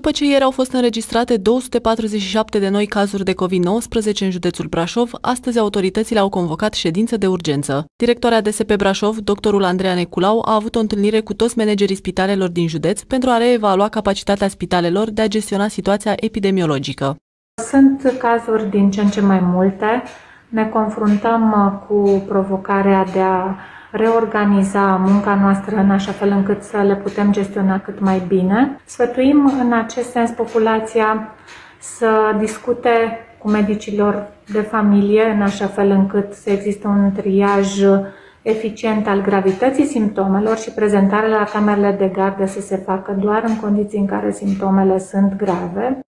După ce ieri au fost înregistrate 247 de noi cazuri de COVID-19 în județul Brașov, astăzi autoritățile au convocat ședință de urgență. Directoarea DSP Brașov, doctorul Andreea Neculau, a avut o întâlnire cu toți managerii spitalelor din județ pentru a reevalua capacitatea spitalelor de a gestiona situația epidemiologică. Sunt cazuri din ce în ce mai multe. Ne confruntăm cu provocarea de a reorganiza munca noastră în așa fel încât să le putem gestiona cât mai bine. Sfătuim în acest sens populația să discute cu medicilor de familie în așa fel încât să existe un triaj eficient al gravității simptomelor și prezentarea la camerele de gardă să se facă doar în condiții în care simptomele sunt grave.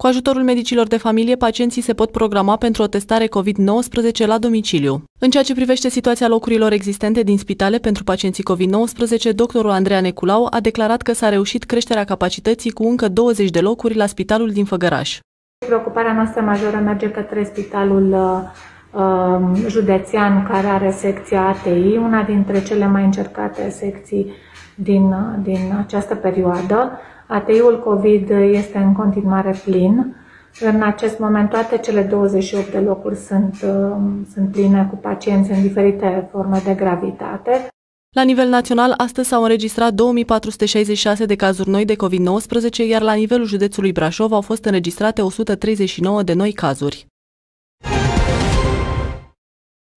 Cu ajutorul medicilor de familie, pacienții se pot programa pentru o testare COVID-19 la domiciliu. În ceea ce privește situația locurilor existente din spitale pentru pacienții COVID-19, doctorul Andreea Neculau a declarat că s-a reușit creșterea capacității cu încă 20 de locuri la spitalul din Făgăraș. Preocuparea noastră majoră merge către spitalul județean, care are secția ATI, una dintre cele mai încercate secții din această perioadă. ATI-ul COVID este în continuare plin. În acest moment toate cele 28 de locuri sunt pline cu pacienți în diferite forme de gravitate. La nivel național, astăzi s-au înregistrat 2466 de cazuri noi de COVID-19, iar la nivelul județului Brașov au fost înregistrate 139 de noi cazuri.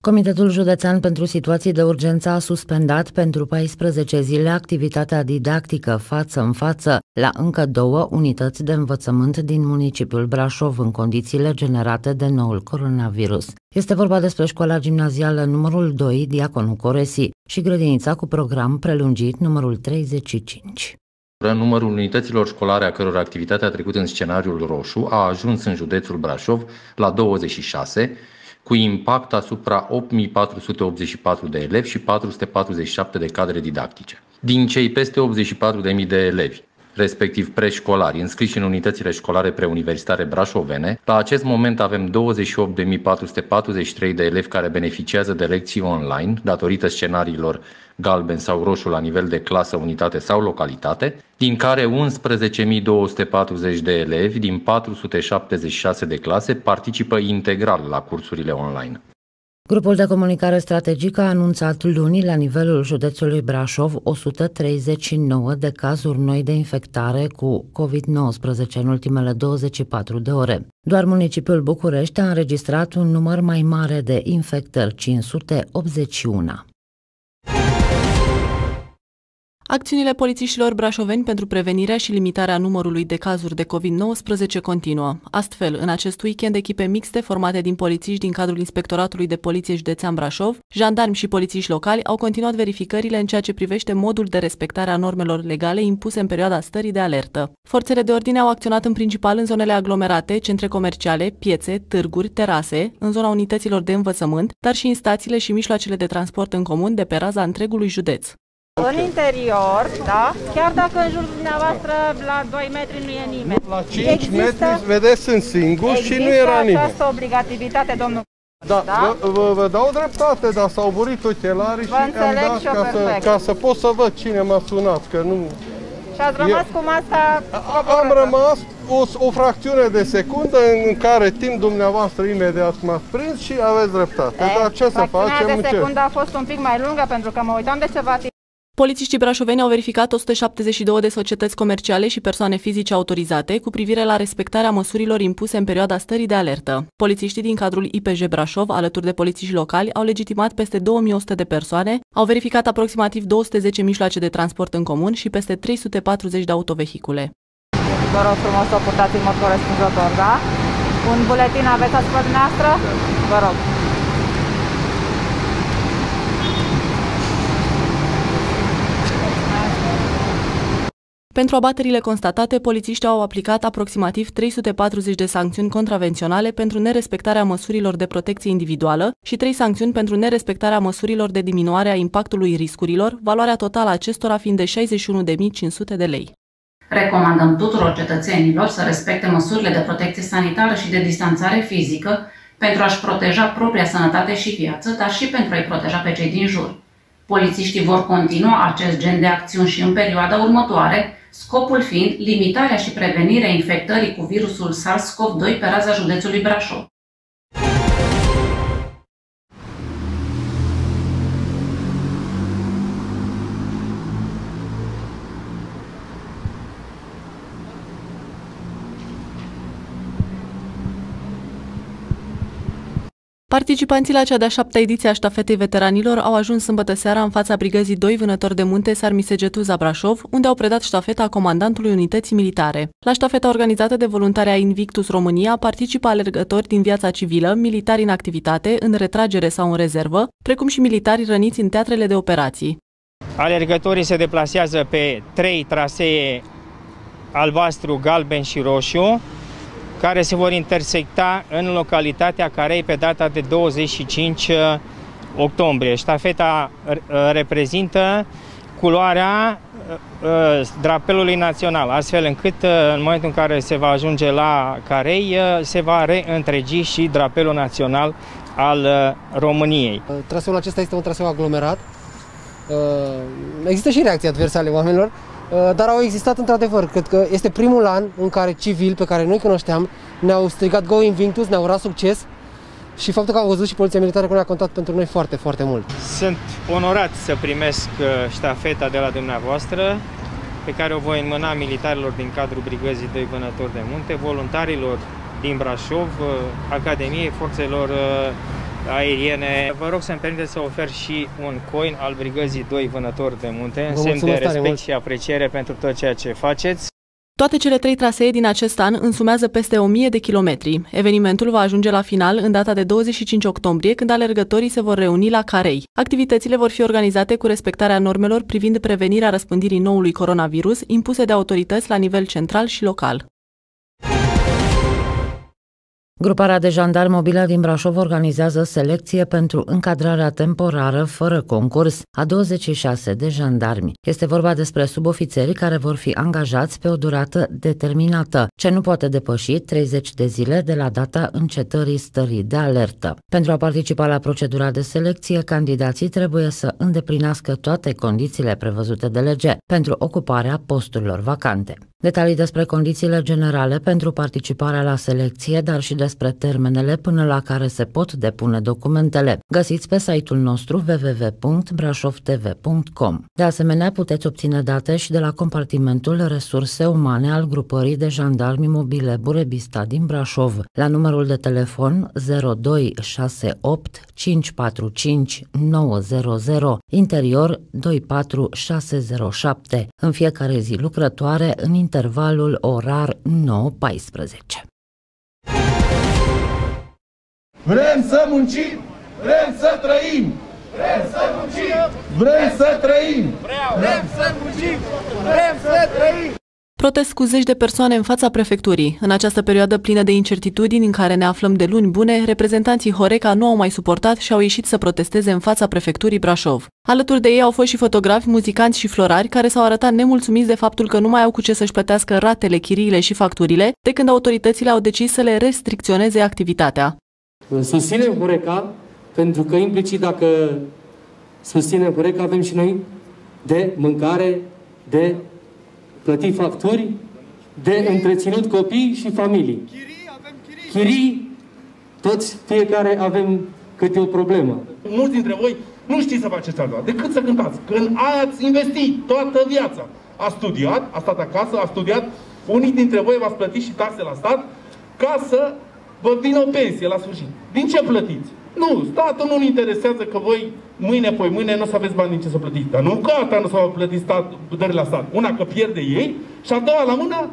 Comitetul Județean pentru Situații de Urgență a suspendat pentru 14 zile activitatea didactică față în față la încă 2 unități de învățământ din municipiul Brașov în condițiile generate de noul coronavirus. Este vorba despre școala gimnazială numărul 2, Diaconu Coresi, și grădinița cu program prelungit numărul 35. Numărul unităților școlare a căror activitate a trecut în scenariul roșu a ajuns în județul Brașov la 26, cu impact asupra 8.484 de elevi și 447 de cadre didactice. Din cei peste 84.000 de elevi, respectiv preșcolari, înscriși în unitățile școlare preuniversitare brașovene, la acest moment avem 28.443 de elevi care beneficiază de lecții online, datorită scenariilor galben sau roșu la nivel de clasă, unitate sau localitate, din care 11.240 de elevi din 476 de clase participă integral la cursurile online. Grupul de comunicare strategică a anunțat luni la nivelul județului Brașov 139 de cazuri noi de infectare cu COVID-19 în ultimele 24 de ore. Doar municipiul București a înregistrat un număr mai mare de infectări, 581. Acțiunile polițiștilor brașoveni pentru prevenirea și limitarea numărului de cazuri de COVID-19 continuă. Astfel, în acest weekend, echipe mixte formate din polițiști din cadrul Inspectoratului de Poliție Județean Brașov, jandarmi și polițiști locali au continuat verificările în ceea ce privește modul de respectare a normelor legale impuse în perioada stării de alertă. Forțele de ordine au acționat în principal în zonele aglomerate, centre comerciale, piețe, târguri, terase, în zona unităților de învățământ, dar și în stațiile și mijloacele de transport în comun de pe raza întregului județ. În interior, da? Chiar dacă în jurul dumneavoastră la 2 metri nu e nimeni. La 5 metri, vedeți, sunt singur și nu era nimeni. Există această obligativitate, domnul. Da, vă dau dreptate, dar s-au burit ochelarii și am dat ca să pot să văd cine m-a sunat, că nu... Și ați rămas cu masa... Am rămas o fracțiune de secundă în care timp dumneavoastră imediat m-ați prins și aveți dreptate. Dar ce să facem? Fracțiunea de secundă a fost un pic mai lungă pentru că mă uitam de ceva timp. Polițiștii brașoveni au verificat 172 de societăți comerciale și persoane fizice autorizate cu privire la respectarea măsurilor impuse în perioada stării de alertă. Polițiștii din cadrul IPJ Brașov, alături de polițiști locali, au legitimat peste 2100 de persoane, au verificat aproximativ 210 mijloace de transport în comun și peste 340 de autovehicule. Vă rog frumos să o purtați în mod corespunzător, da? Un buletin aveți asupra dumneavoastră? Vă rog. Pentru abaterile constatate, polițiștii au aplicat aproximativ 340 de sancțiuni contravenționale pentru nerespectarea măsurilor de protecție individuală și 3 sancțiuni pentru nerespectarea măsurilor de diminuare a impactului riscurilor, valoarea totală a acestora fiind de 61.500 de lei. Recomandăm tuturor cetățenilor să respecte măsurile de protecție sanitară și de distanțare fizică pentru a-și proteja propria sănătate și viață, dar și pentru a-i proteja pe cei din jur. Polițiștii vor continua acest gen de acțiuni și în perioada următoare, scopul fiind limitarea și prevenirea infectării cu virusul SARS-CoV-2 pe raza județului Brașov. Participanții la cea de-a 7-a ediție a ștafetei veteranilor au ajuns sâmbătă seara în fața brigăzii 2 Vânători de Munte Sarmisegetuza Brașov, unde au predat ștafeta comandantului unității militare. La ștafeta organizată de voluntarea Invictus România participă alergători din viața civilă, militari în activitate, în retragere sau în rezervă, precum și militari răniți în teatrele de operații. Alergătorii se deplasează pe 3 trasee albastru, galben și roșu, care se vor intersecta în localitatea Carei pe data de 25 octombrie. Ștafeta reprezintă culoarea drapelului național, astfel încât în momentul în care se va ajunge la Carei, se va reîntregi și drapelul național al României. Traseul acesta este un traseu aglomerat. Există și reacții adverse ale oamenilor, dar au existat într-adevăr. Cred că este primul an în care civili pe care noi cunoșteam ne-au strigat Go Invictus, ne-au urat succes și faptul că au văzut și Poliția Militară că ne-a contat pentru noi foarte, foarte mult. Sunt onorat să primesc ștafeta de la dumneavoastră, pe care o voi înmâna militarilor din cadrul Brigăzii 2 Vânători de Munte, voluntarilor din Brașov, Academiei Forțelor Aeriene. Vă rog să-mi permiteți să ofer și un coin al Brigăzii 2 Vânători de Munte, în semn de respect și apreciere pentru tot ceea ce faceți. Toate cele 3 trasee din acest an însumează peste 1000 de kilometri. Evenimentul va ajunge la final în data de 25 octombrie, când alergătorii se vor reuni la Carei. Activitățile vor fi organizate cu respectarea normelor privind prevenirea răspândirii noului coronavirus impuse de autorități la nivel central și local. Gruparea de jandarmi mobilă din Brașov organizează selecție pentru încadrarea temporară, fără concurs, a 26 de jandarmi. Este vorba despre subofițeri care vor fi angajați pe o durată determinată, ce nu poate depăși 30 de zile de la data încetării stării de alertă. Pentru a participa la procedura de selecție, candidații trebuie să îndeplinească toate condițiile prevăzute de lege pentru ocuparea posturilor vacante. Detalii despre condițiile generale pentru participarea la selecție, dar și despre termenele până la care se pot depune documentele, găsiți pe site-ul nostru www.brașovtv.com. De asemenea, puteți obține date și de la compartimentul Resurse Umane al grupării de jandarmi mobile Burebista din Brașov, la numărul de telefon 0268 545 900, interior 24607, în fiecare zi lucrătoare în intervalul orar 9-14. Vrem să muncim, vrem să trăim, vrem să muncim, vrem să trăim, vrem să muncim, vrem să trăim. Protest cu zeci de persoane în fața prefecturii. În această perioadă plină de incertitudini în care ne aflăm de luni bune, reprezentanții Horeca nu au mai suportat și au ieșit să protesteze în fața prefecturii Brașov. Alături de ei au fost și fotografi, muzicanți și florari care s-au arătat nemulțumiți de faptul că nu mai au cu ce să-și plătească ratele, chiriile și facturile, de când autoritățile au decis să le restricționeze activitatea. Susținem Horeca pentru că implicit dacă susținem Horeca avem și noi de mâncare, de plătit facturi, de întreținut copii și familii. Chirii, toți, fiecare avem câte o problemă. Mulți dintre voi nu știți să faceți altceva decât să cântați. Când ați investit toată viața, a studiat, a stat acasă, a studiat, unii dintre voi v-ați plătit și taxe la stat ca să vă vină o pensie la sfârșit. Din ce plătiți? Nu, statul nu-l interesează că voi mâine, poi mâine nu o să aveți bani din ce să plătiți. Dar nu că asta nu s-au plătit dările la stat. Una că pierde ei și a doua la mână,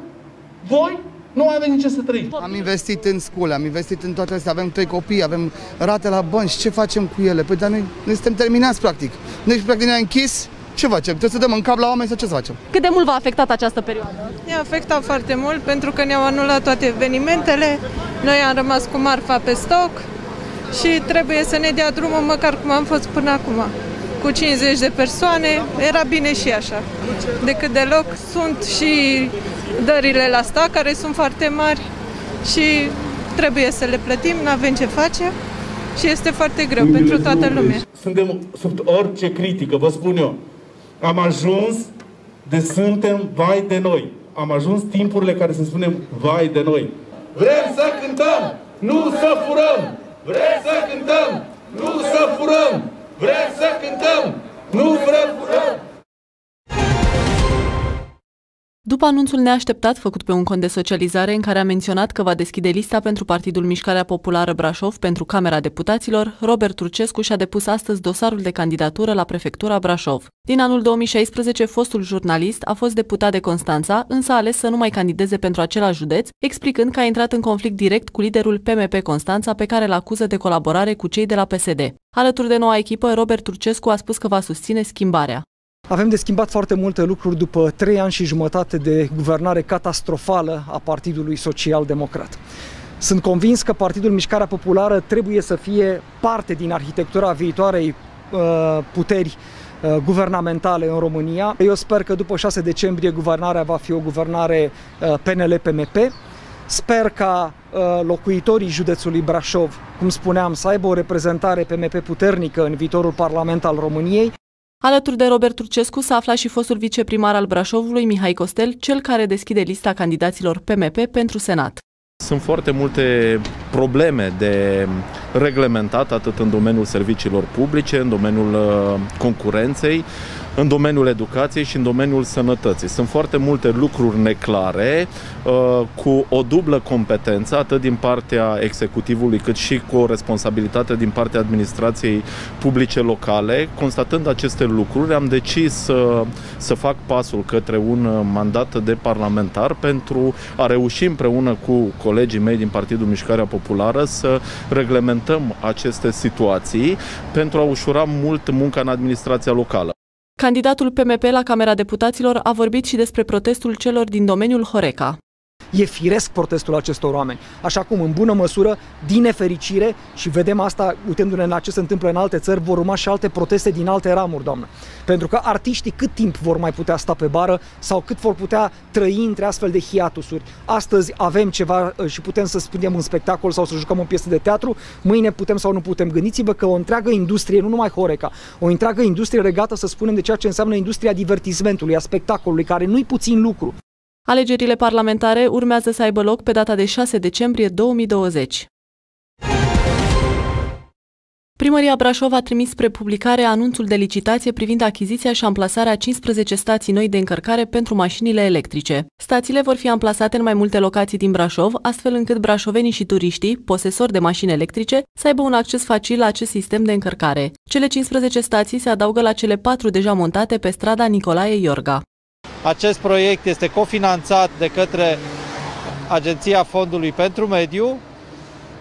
voi nu mai aveți nici ce să trăiți. Am investit în școli, am investit în toate astea, avem 3 copii, avem rate la bănci, ce facem cu ele? Păi dar noi suntem terminați practic. Deci practic ne-a închis, ce facem? Trebuie să dăm în cap la oameni sau ce să facem? Cât de mult v-a afectat această perioadă? Ne-a afectat foarte mult pentru că ne-au anulat toate evenimentele, noi am rămas cu marfa pe stoc și trebuie să ne dea drumul măcar cum am fost până acum. Cu 50 de persoane, era bine și așa. Decât deloc, sunt și dările la stat care sunt foarte mari și trebuie să le plătim, nu avem ce face și este foarte greu pentru toată lumea. Suntem sub orice critică, vă spun eu. Am ajuns Deci suntem vai de noi. Am ajuns timpurile care să spunem vai de noi. Vrem să cântăm, nu să furăm! Vrem să cântăm, nu să furăm! Vrem să cântăm, nu vrem furăm! După anunțul neașteptat făcut pe un cont de socializare în care a menționat că va deschide lista pentru Partidul Mișcarea Populară Brașov pentru Camera Deputaților, Robert Turcescu și-a depus astăzi dosarul de candidatură la Prefectura Brașov. Din anul 2016, fostul jurnalist a fost deputat de Constanța, însă a ales să nu mai candideze pentru același județ, explicând că a intrat în conflict direct cu liderul PMP Constanța, pe care îl acuză de colaborare cu cei de la PSD. Alături de noua echipă, Robert Turcescu a spus că va susține schimbarea. Avem de schimbat foarte multe lucruri după 3 ani și jumătate de guvernare catastrofală a Partidului Social-Democrat. Sunt convins că Partidul Mișcarea Populară trebuie să fie parte din arhitectura viitoarei puteri guvernamentale în România. Eu sper că după 6 decembrie guvernarea va fi o guvernare PNL-PMP. Sper ca locuitorii județului Brașov, cum spuneam, să aibă o reprezentare PMP puternică în viitorul Parlament al României. Alături de Robert Turcescu s-a aflat și fostul viceprimar al Brașovului, Mihai Costel, cel care deschide lista candidaților PMP pentru Senat. Sunt foarte multe probleme de reglementat, atât în domeniul serviciilor publice, în domeniul concurenței, în domeniul educației și în domeniul sănătății. Sunt foarte multe lucruri neclare, cu o dublă competență, atât din partea executivului, cât și cu o responsabilitate din partea administrației publice locale. Constatând aceste lucruri, am decis să fac pasul către un mandat de parlamentar pentru a reuși împreună cu colegii mei din Partidul Mișcarea Populară să reglementăm aceste situații pentru a ușura mult munca în administrația locală. Candidatul PMP la Camera Deputaților a vorbit și despre protestul celor din domeniul Horeca. E firesc protestul acestor oameni, așa cum în bună măsură, din nefericire, și vedem asta uitându-ne la ce se întâmplă în alte țări, vor urma și alte proteste din alte ramuri, doamnă. Pentru că artiștii cât timp vor mai putea sta pe bară sau cât vor putea trăi între astfel de hiatusuri. Astăzi avem ceva și putem să spunem un spectacol sau să jucăm o piesă de teatru, mâine putem sau nu putem. Gândiți-vă că o întreagă industrie, nu numai Horeca, o întreagă industrie regată, să spunem, de ceea ce înseamnă industria divertismentului, a spectacolului, care nu-i puțin lucru. Alegerile parlamentare urmează să aibă loc pe data de 6 decembrie 2020. Primăria Brașov a trimis spre publicare anunțul de licitație privind achiziția și amplasarea 15 stații noi de încărcare pentru mașinile electrice. Stațiile vor fi amplasate în mai multe locații din Brașov, astfel încât brașovenii și turiștii, posesori de mașini electrice, să aibă un acces facil la acest sistem de încărcare. Cele 15 stații se adaugă la cele 4 deja montate pe strada Nicolae Iorga. Acest proiect este cofinanțat de către Agenția Fondului pentru Mediu.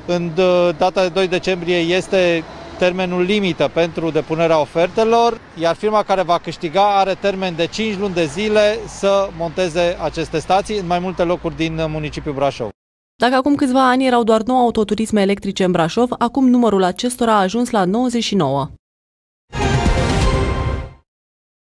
În data de 2 decembrie este termenul limită pentru depunerea ofertelor, iar firma care va câștiga are termen de 5 luni de zile să monteze aceste stații în mai multe locuri din municipiul Brașov. Dacă acum câțiva ani erau doar 9 autoturisme electrice în Brașov, acum numărul acestora a ajuns la 99.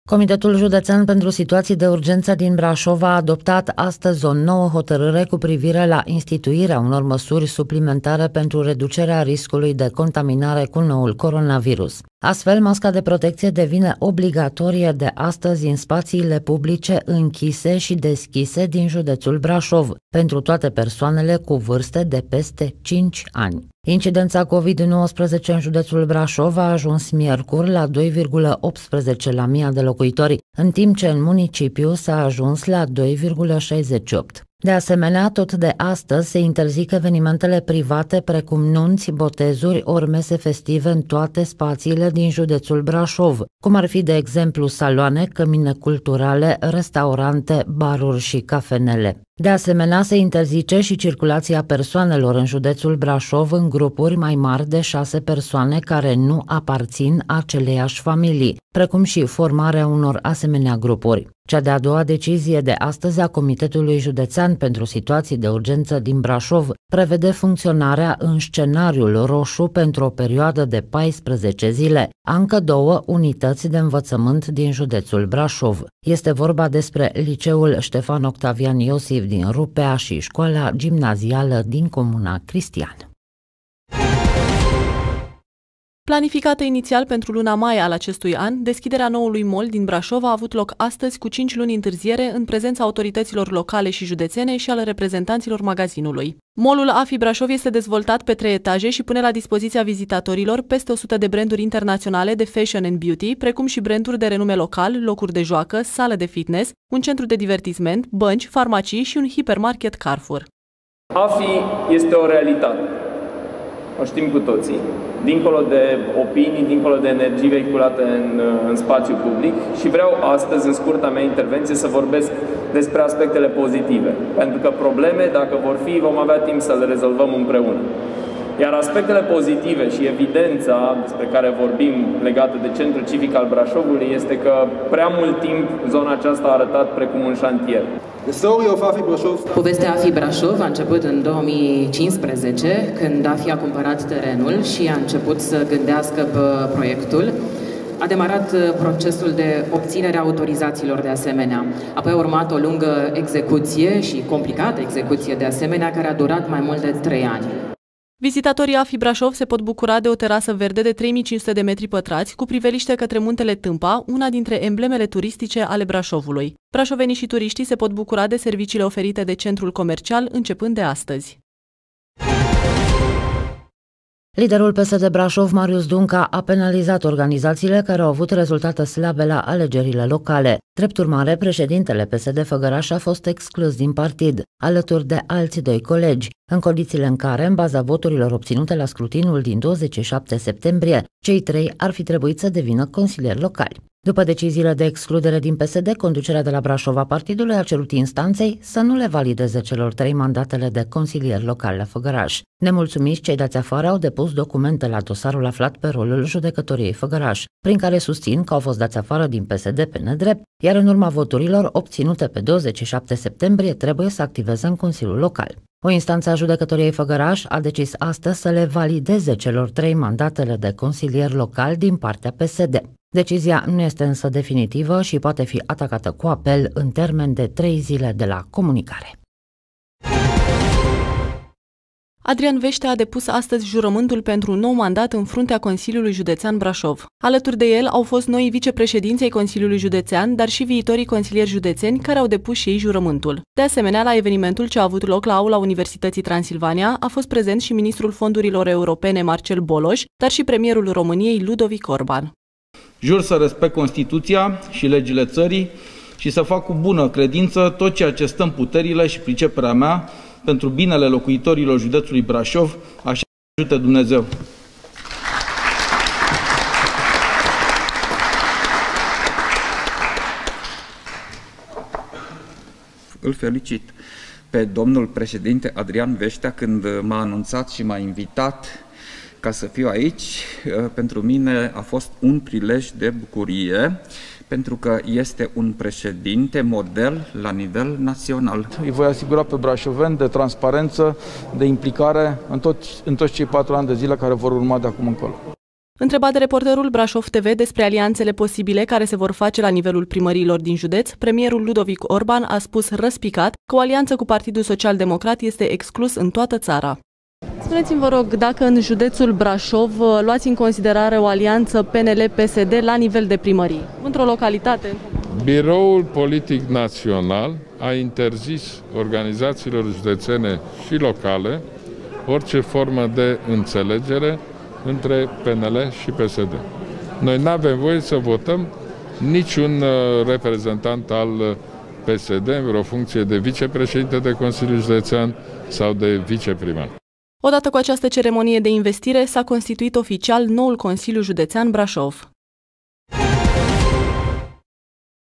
Comitetul Județean pentru Situații de Urgență din Brașov a adoptat astăzi o nouă hotărâre cu privire la instituirea unor măsuri suplimentare pentru reducerea riscului de contaminare cu noul coronavirus. Astfel, masca de protecție devine obligatorie de astăzi în spațiile publice închise și deschise din județul Brașov, pentru toate persoanele cu vârste de peste 5 ani. Incidența COVID-19 în județul Brașov a ajuns miercuri la 2,18 la 1000 de locuitori, în timp ce în municipiu s-a ajuns la 2,68. De asemenea, tot de astăzi se interzic evenimentele private precum nunți, botezuri ori mese festive în toate spațiile din județul Brașov, cum ar fi de exemplu saloane, cămine culturale, restaurante, baruri și cafenele. De asemenea, se interzice și circulația persoanelor în județul Brașov în grupuri mai mari de 6 persoane care nu aparțin aceleiași familii, precum și formarea unor asemenea grupuri. Cea de-a doua decizie de astăzi a Comitetului Județean pentru Situații de Urgență din Brașov prevede funcționarea în scenariul roșu pentru o perioadă de 14 zile a încă 2 unități de învățământ din județul Brașov. Este vorba despre Liceul Ștefan Octavian Iosif din Rupea și Școala Gimnazială din Comuna Cristian. Planificată inițial pentru luna mai al acestui an, deschiderea noului mall din Brașov a avut loc astăzi cu 5 luni întârziere în prezența autorităților locale și județene și ale reprezentanților magazinului. Mallul AFI Brașov este dezvoltat pe 3 etaje și pune la dispoziția vizitatorilor peste 100 de branduri internaționale de fashion and beauty, precum și branduri de renume local, locuri de joacă, sală de fitness, un centru de divertisment, bănci, farmacii și un hipermarket Carrefour. AFI este o realitate. O știm cu toții, dincolo de opinii, dincolo de energii vehiculate în spațiu public, și vreau astăzi, în scurta mea intervenție, să vorbesc despre aspectele pozitive. Pentru că probleme, dacă vor fi, vom avea timp să le rezolvăm împreună. Iar aspectele pozitive și evidența despre care vorbim legată de Centrul Civic al Brașovului este că prea mult timp zona aceasta a arătat precum un șantier. Povestea AFI Brașov a început în 2015, când AFI a cumpărat terenul și a început să gândească pe proiectul. A demarat procesul de obținere a autorizațiilor de asemenea. Apoi a urmat o lungă execuție și complicată execuție de asemenea, care a durat mai mult de 3 ani. Vizitatorii AFI Brașov se pot bucura de o terasă verde de 3500 de metri pătrați cu priveliște către muntele Tâmpa, una dintre emblemele turistice ale Brașovului. Brașovenii și turiștii se pot bucura de serviciile oferite de centrul comercial începând de astăzi. Liderul PSD Brașov, Marius Dunca, a penalizat organizațiile care au avut rezultate slabe la alegerile locale. Drept urmare, președintele PSD Făgăraș a fost exclus din partid, alături de alți 2 colegi, în condițiile în care, în baza voturilor obținute la scrutinul din 27 septembrie, cei 3 ar fi trebuit să devină consilieri locali. După deciziile de excludere din PSD, conducerea de la Brașov a partidului a cerut instanței să nu le valideze celor 3 mandatele de consilier local la Făgăraș. Nemulțumiți, cei dați afară au depus documente la dosarul aflat pe rolul judecătoriei Făgăraș, prin care susțin că au fost dați afară din PSD pe nedrept, iar în urma voturilor obținute pe 27 septembrie trebuie să activeze în Consiliul Local. O instanță a judecătoriei Făgăraș a decis astăzi să le valideze celor 3 mandatele de consilier local din partea PSD. Decizia nu este însă definitivă și poate fi atacată cu apel în termen de 3 zile de la comunicare. Adrian Veștea a depus astăzi jurământul pentru un nou mandat în fruntea Consiliului Județean Brașov. Alături de el au fost noi vicepreședinții ai Consiliului Județean, dar și viitorii consilieri județeni care au depus și ei jurământul. De asemenea, la evenimentul ce a avut loc la aula Universității Transilvania a fost prezent și ministrul fondurilor europene Marcel Boloș, dar și premierul României Ludovic Orban. Jur să respect Constituția și legile țării și să fac cu bună credință tot ceea ce stă în puterile și priceperea mea pentru binele locuitorilor județului Brașov, așa ajute Dumnezeu. Îl felicit pe domnul președinte Adrian Veștea când m-a anunțat și m-a invitat ca să fiu aici. Pentru mine a fost un prilej de bucurie, pentru că este un președinte model la nivel național. Îi voi asigura pe brașoveni de transparență, de implicare în toți cei 4 ani de zile care vor urma de acum încolo. Întrebat de reporterul Brașov TV despre alianțele posibile care se vor face la nivelul primăriilor din județ, premierul Ludovic Orban a spus răspicat că o alianță cu Partidul Social-Democrat este exclus în toată țara. Spuneți-mi, vă rog, dacă în județul Brașov luați în considerare o alianță PNL-PSD la nivel de primării, într-o localitate? Biroul Politic Național a interzis organizațiilor județene și locale orice formă de înțelegere între PNL și PSD. Noi nu avem voie să votăm niciun reprezentant al PSD în vreo funcție de vicepreședinte de Consiliul Județean sau de viceprimar. Odată cu această ceremonie de investire s-a constituit oficial noul Consiliu Județean Brașov.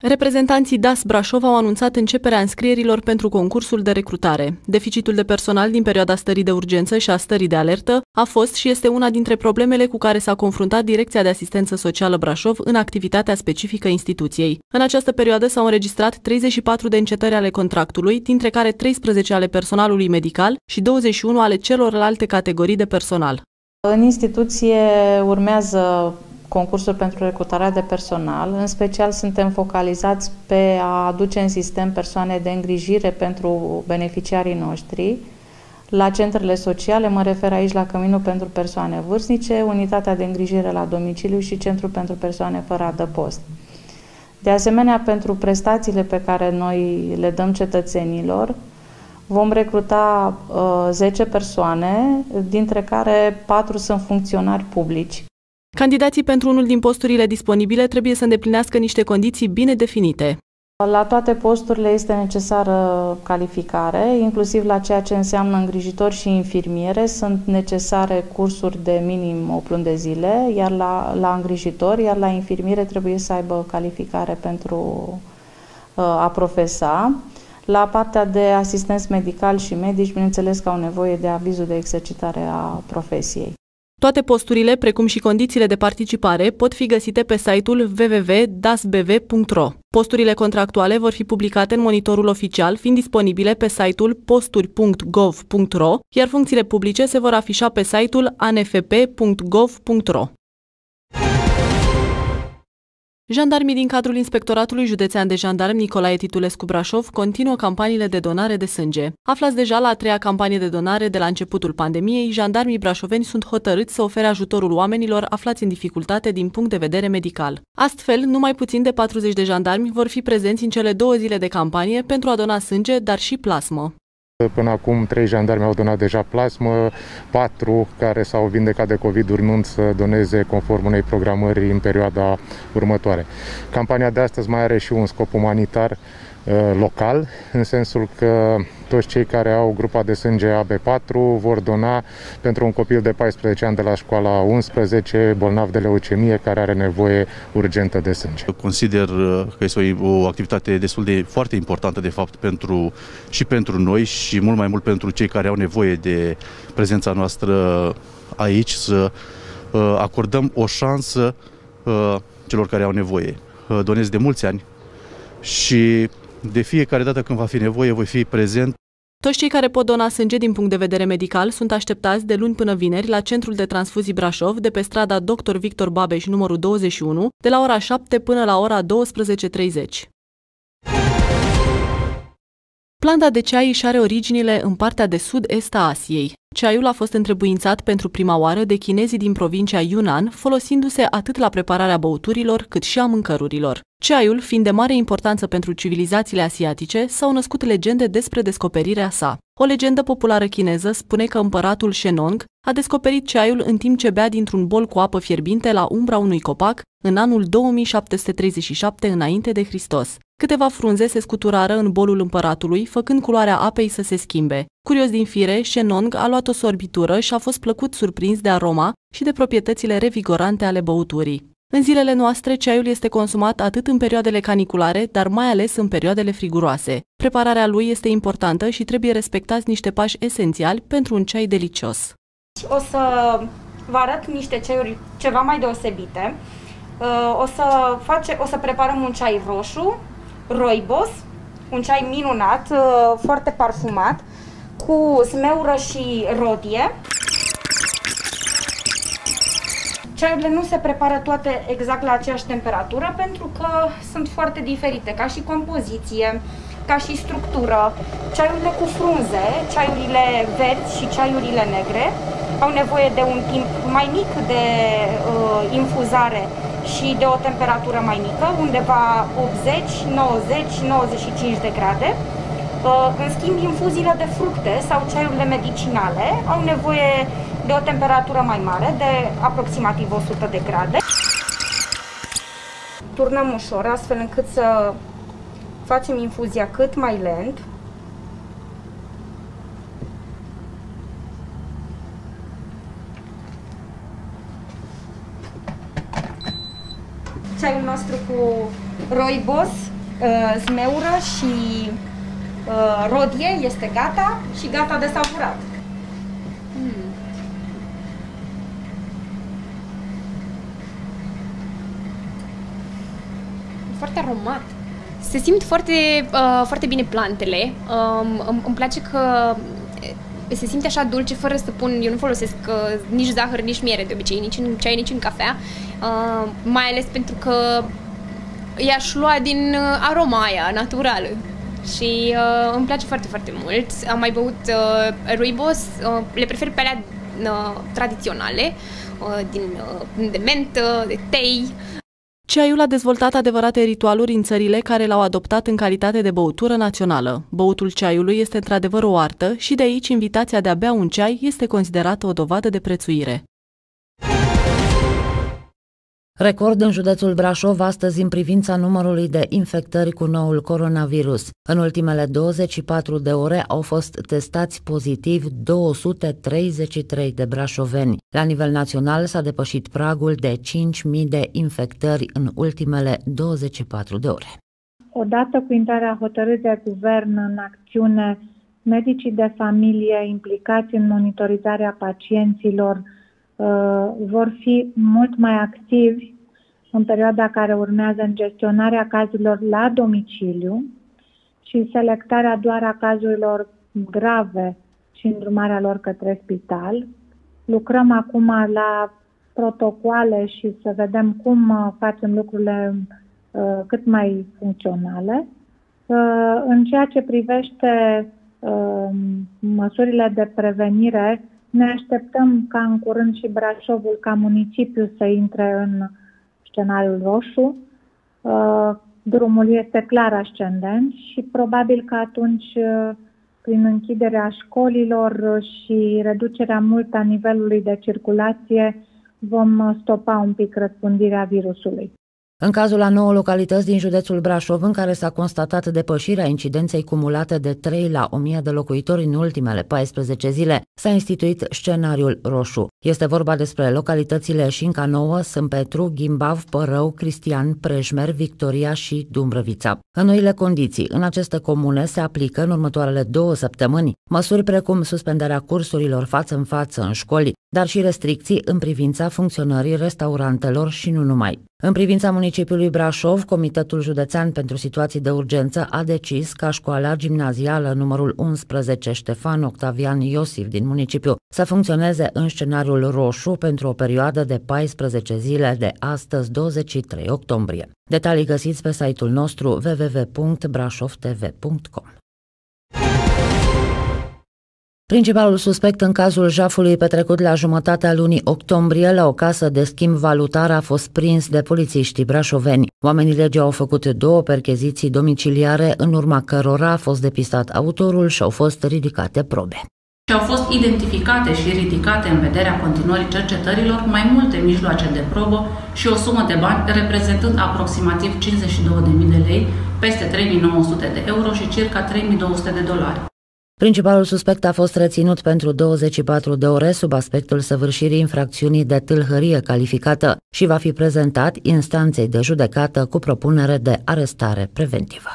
Reprezentanții DAS Brașov au anunțat începerea înscrierilor pentru concursul de recrutare. Deficitul de personal din perioada stării de urgență și a stării de alertă a fost și este una dintre problemele cu care s-a confruntat Direcția de Asistență Socială Brașov în activitatea specifică instituției. În această perioadă s-au înregistrat 34 de încetări ale contractului, dintre care 13 ale personalului medical și 21 ale celorlalte categorii de personal. În instituție urmează concursul pentru recrutarea de personal. În special suntem focalizați pe a aduce în sistem persoane de îngrijire pentru beneficiarii noștri. La centrele sociale, mă refer aici la Căminul pentru persoane vârstnice, Unitatea de îngrijire la domiciliu și Centrul pentru persoane fără adăpost. De asemenea, pentru prestațiile pe care noi le dăm cetățenilor, vom recruta 10 persoane, dintre care 4 sunt funcționari publici. Candidații pentru unul din posturile disponibile trebuie să îndeplinească niște condiții bine definite. La toate posturile este necesară calificare, inclusiv la ceea ce înseamnă îngrijitori și infirmiere. Sunt necesare cursuri de minim 8 luni de zile, iar la îngrijitori, iar la infirmiere trebuie să aibă calificare pentru a profesa. La partea de asistenți medicali și medici, bineînțeles că au nevoie de avizul de exercitare a profesiei. Toate posturile, precum și condițiile de participare, pot fi găsite pe site-ul www.dasbv.ro. Posturile contractuale vor fi publicate în monitorul oficial, fiind disponibile pe site-ul posturi.gov.ro, iar funcțiile publice se vor afișa pe site-ul anfp.gov.ro. Jandarmii din cadrul Inspectoratului Județean de Jandarmi Nicolae Titulescu Brașov continuă campaniile de donare de sânge. Aflați deja la a 3-a campanie de donare de la începutul pandemiei, jandarmii brașoveni sunt hotărâți să ofere ajutorul oamenilor aflați în dificultate din punct de vedere medical. Astfel, numai puțin de 40 de jandarmi vor fi prezenți în cele 2 zile de campanie pentru a dona sânge, dar și plasmă. Până acum 3 jandarmi au donat deja plasmă, 4 care s-au vindecat de COVID urmând să doneze conform unei programări în perioada următoare. Campania de astăzi mai are și un scop umanitar local, în sensul că toți cei care au grupa de sânge AB4 vor dona pentru un copil de 14 ani de la școala 11, bolnav de leucemie, care are nevoie urgentă de sânge. Consider că este o activitate destul de foarte importantă, de fapt, și pentru noi și mult mai mult pentru cei care au nevoie de prezența noastră aici, să acordăm o șansă celor care au nevoie. Donez de mulți ani și de fiecare dată când va fi nevoie, voi fi prezent. Toți cei care pot dona sânge din punct de vedere medical sunt așteptați de luni până vineri la Centrul de Transfuzii Brașov, de pe strada Dr. Victor Babeș, numărul 21, de la ora 7 până la ora 12:30. Planta de ceai își are originile în partea de sud-est a Asiei. Ceaiul a fost întrebuințat pentru prima oară de chinezii din provincia Yunnan, folosindu-se atât la prepararea băuturilor, cât și a mâncărurilor. Ceaiul, fiind de mare importanță pentru civilizațiile asiatice, s-au născut legende despre descoperirea sa. O legendă populară chineză spune că împăratul Shennong a descoperit ceaiul în timp ce bea dintr-un bol cu apă fierbinte la umbra unui copac în anul 2737 înainte de Hristos. Câteva frunze se scuturară în bolul împăratului, făcând culoarea apei să se schimbe. Curios din fire, Shennong a luat o sorbitură și a fost plăcut surprins de aroma și de proprietățile revigorante ale băuturii. În zilele noastre, ceaiul este consumat atât în perioadele caniculare, dar mai ales în perioadele friguroase. Prepararea lui este importantă și trebuie respectați niște pași esențiali pentru un ceai delicios. O să vă arăt niște ceaiuri ceva mai deosebite. O să preparăm un ceai roșu, rooibos, un ceai minunat, foarte parfumat, cu smeură și rodie. Ceaiurile nu se prepară toate exact la aceeași temperatură pentru că sunt foarte diferite, ca și compoziție, ca și structură. Ceaiurile cu frunze, ceaiurile verzi și ceaiurile negre au nevoie de un timp mai mic de infuzare și de o temperatură mai mică, undeva 80, 90, 95 de grade. În schimb, infuziile de fructe sau ceaiurile medicinale au nevoie de o temperatură mai mare, de aproximativ 100 de grade. Turnăm ușor, astfel încât să facem infuzia cât mai lent. Ceaiul nostru cu rooibos, smeură și rodie este gata și gata de savurat. Foarte aromat. Se simt foarte bine plantele. Îmi place că se simte așa dulce, fără să pun, eu nu folosesc nici zahăr, nici miere de obicei, nici în ceai, nici în cafea, mai ales pentru că i-aș lua din aroma aia naturală. și îmi place foarte, foarte mult. Am mai băut rooibos, le prefer pe alea tradiționale, de mentă, de tei. Ceaiul a dezvoltat adevărate ritualuri în țările care l-au adoptat în calitate de băutură națională. Băutul ceaiului este într-adevăr o artă și de aici invitația de a bea un ceai este considerată o dovadă de prețuire. Record în județul Brașov astăzi în privința numărului de infectări cu noul coronavirus. În ultimele 24 de ore au fost testați pozitiv 233 de brașoveni. La nivel național s-a depășit pragul de 5.000 de infectări în ultimele 24 de ore. Odată cu intrarea hotărârii de guvern în acțiune, medicii de familie implicați în monitorizarea pacienților vor fi mult mai activi în perioada care urmează în gestionarea cazurilor la domiciliu și selectarea doar a cazurilor grave și îndrumarea lor către spital. Lucrăm acum la protocoale și să vedem cum facem lucrurile cât mai funcționale. În ceea ce privește măsurile de prevenire, ne așteptăm ca în curând și Brașovul, ca municipiu, să intre în scenariul roșu. Drumul este clar ascendent și probabil că atunci, prin închiderea școlilor și reducerea mult a nivelului de circulație, vom stopa un pic răspândirea virusului. În cazul a 9 localități din județul Brașov, în care s-a constatat depășirea incidenței cumulate de 3 la 1000 de locuitori în ultimele 14 zile, s-a instituit scenariul roșu. Este vorba despre localitățile Șinca Nouă, Sâmpetru, Gimbav, Părău, Cristian, Prejmer, Victoria și Dumbrăvița. În noile condiții, în aceste comune se aplică în următoarele 2 săptămâni măsuri precum suspendarea cursurilor față în față în școli, dar și restricții în privința funcționării restaurantelor și nu numai. În privința municipiului Brașov, Comitetul Județean pentru Situații de Urgență a decis ca școala gimnazială numărul 11 Ștefan Octavian Iosif din municipiu să funcționeze în scenariul roșu pentru o perioadă de 14 zile de astăzi 23 octombrie. Detalii găsiți pe site-ul nostru www.brașovtv.com. Principalul suspect în cazul jafului petrecut la jumătatea lunii octombrie la o casă de schimb valutar a fost prins de polițiștii brașoveni. Oamenii legii au făcut 2 percheziții domiciliare, în urma cărora a fost depistat autorul și au fost ridicate probe. Și au fost identificate și ridicate în vederea continuării cercetărilor mai multe mijloace de probă și o sumă de bani reprezentând aproximativ 52.000 de lei, peste 3.900 de euro și circa 3.200 de dolari. Principalul suspect a fost reținut pentru 24 de ore sub aspectul săvârșirii infracțiunii de tâlhărie calificată și va fi prezentat instanței de judecată cu propunere de arestare preventivă.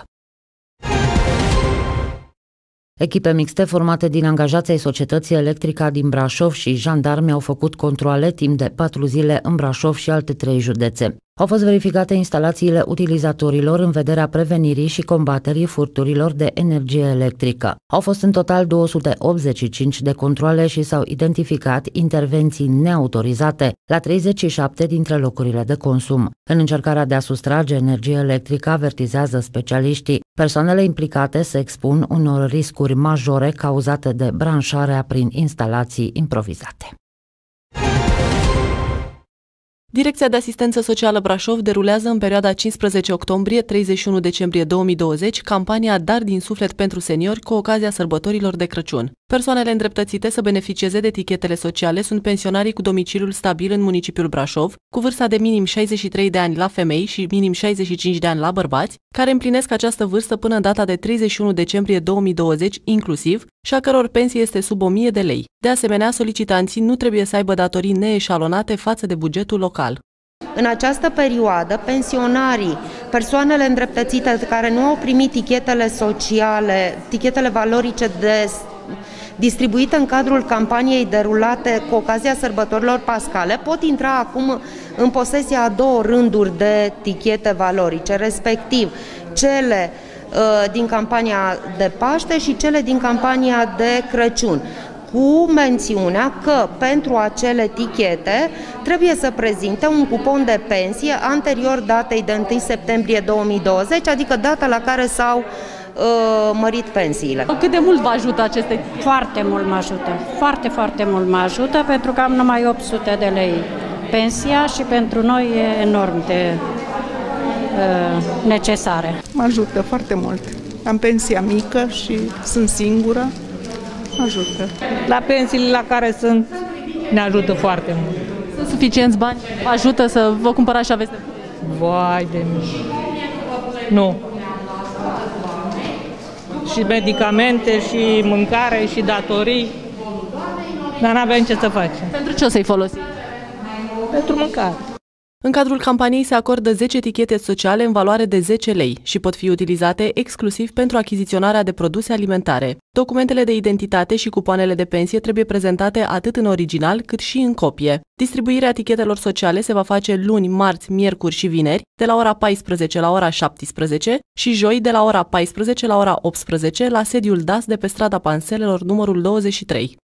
Echipe mixte formate din angajații ai Societății Electrica din Brașov și jandarmi au făcut controale timp de 4 zile în Brașov și alte 3 județe. Au fost verificate instalațiile utilizatorilor în vederea prevenirii și combaterii furturilor de energie electrică. Au fost în total 285 de controale și s-au identificat intervenții neautorizate la 37 dintre locurile de consum. În încercarea de a sustrage energie electrică, avertizează specialiștii, persoanele implicate se expun unor riscuri majore cauzate de branșarea prin instalații improvizate. Direcția de Asistență Socială Brașov derulează în perioada 15 octombrie-31 decembrie 2020 campania Dar din Suflet pentru seniori cu ocazia sărbătorilor de Crăciun. Persoanele îndreptățite să beneficieze de etichetele sociale sunt pensionarii cu domiciliul stabil în municipiul Brașov, cu vârsta de minim 63 de ani la femei și minim 65 de ani la bărbați, care împlinesc această vârstă până în data de 31 decembrie 2020 inclusiv și a căror pensie este sub 1000 de lei. De asemenea, solicitanții nu trebuie să aibă datorii neeșalonate față de bugetul local. În această perioadă, pensionarii, persoanele îndreptățite care nu au primit tichetele sociale, tichetele valorice distribuite în cadrul campaniei derulate cu ocazia sărbătorilor pascale, pot intra acum în posesia a 2 rânduri de tichete valorice, respectiv cele din campania de Paște și cele din campania de Crăciun, cu mențiunea că pentru acele tichete trebuie să prezinte un cupon de pensie anterior datei de 1 septembrie 2020, adică data la care s-au mărit pensiile. Cât de mult vă ajută aceste? Foarte mult mă ajută, foarte mult mă ajută, pentru că am numai 800 de lei pensia și pentru noi e enorm de necesare. Mă ajută foarte mult. Am pensia mică și sunt singură. Mă ajută. La pensiile la care sunt, ne ajută foarte mult. Sunt suficienți bani? Vă ajută să vă cumpărați și aveți de... Vai de mine. Nu. Și medicamente, și mâncare, și datorii. Dar n-avem ce să facem. Pentru ce o să-i folosiți? Pentru mâncare. În cadrul campaniei se acordă 10 etichete sociale în valoare de 10 lei și pot fi utilizate exclusiv pentru achiziționarea de produse alimentare. Documentele de identitate și cupoanele de pensie trebuie prezentate atât în original cât și în copie. Distribuirea etichetelor sociale se va face luni, marți, miercuri și vineri, de la ora 14 la ora 17 și joi de la ora 14 la ora 18 la sediul DAS de pe strada Panselelor numărul 23.